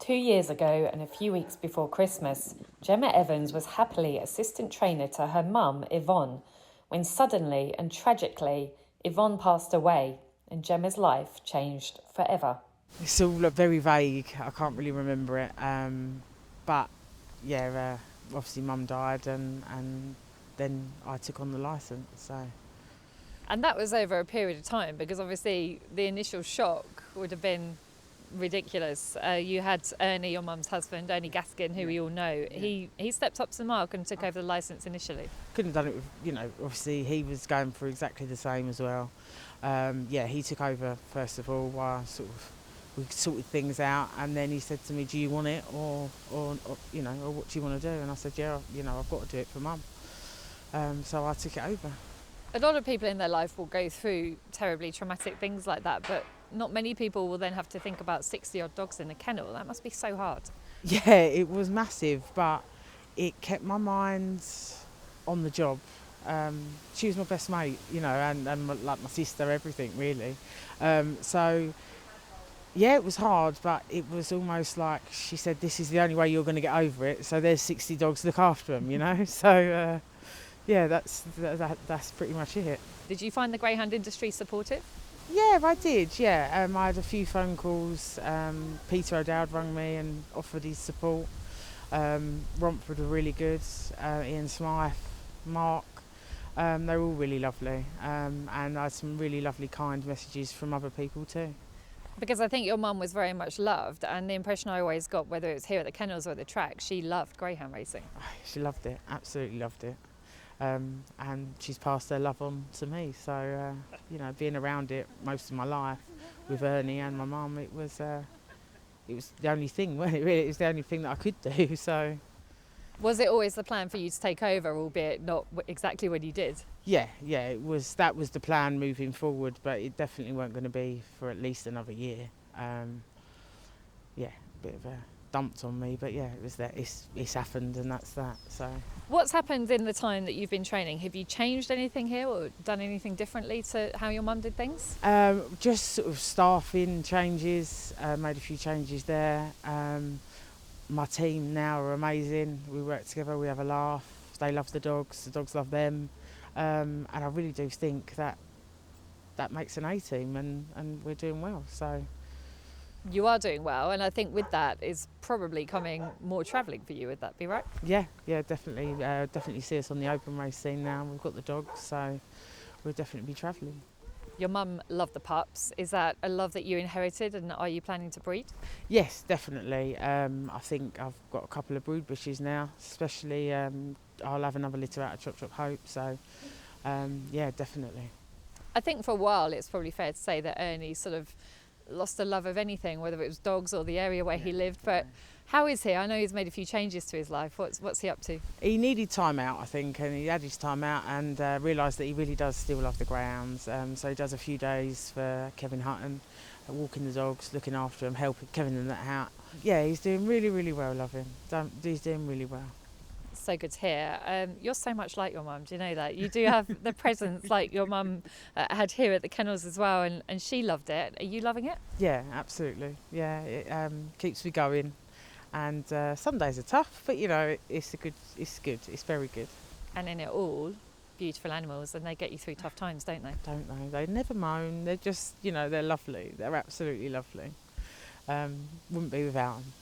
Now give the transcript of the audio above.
2 years ago and a few weeks before Christmas, Gemma Evans was happily assistant trainer to her mum, Yvonne, when suddenly and tragically, Yvonne passed away and Gemma's life changed forever. It's all very vague. I can't really remember it. But yeah, obviously mum died and then I took on the licence. So. And that was over a period of time because obviously the initial shock would have been ridiculous. You had Ernie, your mum's husband, Ernie Gaskin, who we all know. Yeah. He stepped up to the mark and took over the licence initially. Couldn't have done it with, obviously he was going through exactly the same as well. He took over first of all while we sorted things out, and then he said to me, do you want it or what do you want to do? And I said, yeah, I've got to do it for mum. So I took it over. A lot of people in their life will go through terribly traumatic things like that, but not many people will then have to think about 60 odd dogs in a kennel. That must be so hard. Yeah, it was massive, but it kept my mind on the job. She was my best mate, and like my sister, everything really. Yeah, it was hard, but it was almost like she said, this is the only way you're going to get over it. So there's 60 dogs to look after them, So yeah, that's pretty much it. Did you find the greyhound industry supportive? Yeah, I did, yeah. I had a few phone calls. Peter O'Dowd rang me and offered his support. Romford were really good. Ian Smythe, Mark, they were all really lovely. And I had some really lovely, kind messages from other people too. Because I think your mum was very much loved, and the impression I always got, whether it was here at the kennels or at the track, she loved greyhound racing. She loved it, absolutely loved it. And she's passed her love on to me. So, being around it most of my life with Ernie and my mum, it was the only thing, wasn't it, really? It was the only thing that I could do, so. Was it always the plan for you to take over, albeit not exactly when you did? Yeah, that was the plan moving forward, but it definitely weren't going to be for at least another year. A bit of a dumped on me, but yeah, it was that. It's happened, and that's that. So. What's happened in the time that you've been training? Have you changed anything here or done anything differently to how your mum did things? Just sort of staffing changes, made a few changes there. My team now are amazing. We work together, we have a laugh. They love the dogs love them. And I really do think that makes an A-team and we're doing well. So. You are doing well, and I think with that is probably coming more travelling for you, would that be right? Yeah, definitely. Definitely see us on the open race scene now. We've got the dogs, so we'll definitely be travelling. Your mum loved the pups. Is that a love that you inherited, and are you planning to breed? Yes, definitely. I think I've got a couple of brood bushes now, especially I'll have another litter out of Chop Chop Hope, so yeah, definitely. I think for a while it's probably fair to say that Ernie sort of lost a love of anything, whether it was dogs or the area where he lived, but how is he? I know he's made a few changes to his life. What's he up to? He needed time out, I think, and he had his time out and realised that he really does still love the greyhounds. So he does a few days for Kevin Hutton, walking the dogs, looking after them, helping Kevin and that out. Yeah, he's doing really, really well, love him. He's doing really well. So good to hear. You're so much like your mum, do you know that? You do have the presence like your mum had here at the kennels as well, and she loved it. Are you loving it? Yeah, absolutely. Yeah, it keeps me going. And some days are tough, but it's good, it's very good. And in it all, beautiful animals, and they get you through tough times, don't they? Don't they? They never moan, they're just, they're lovely, they're absolutely lovely. Wouldn't be without them.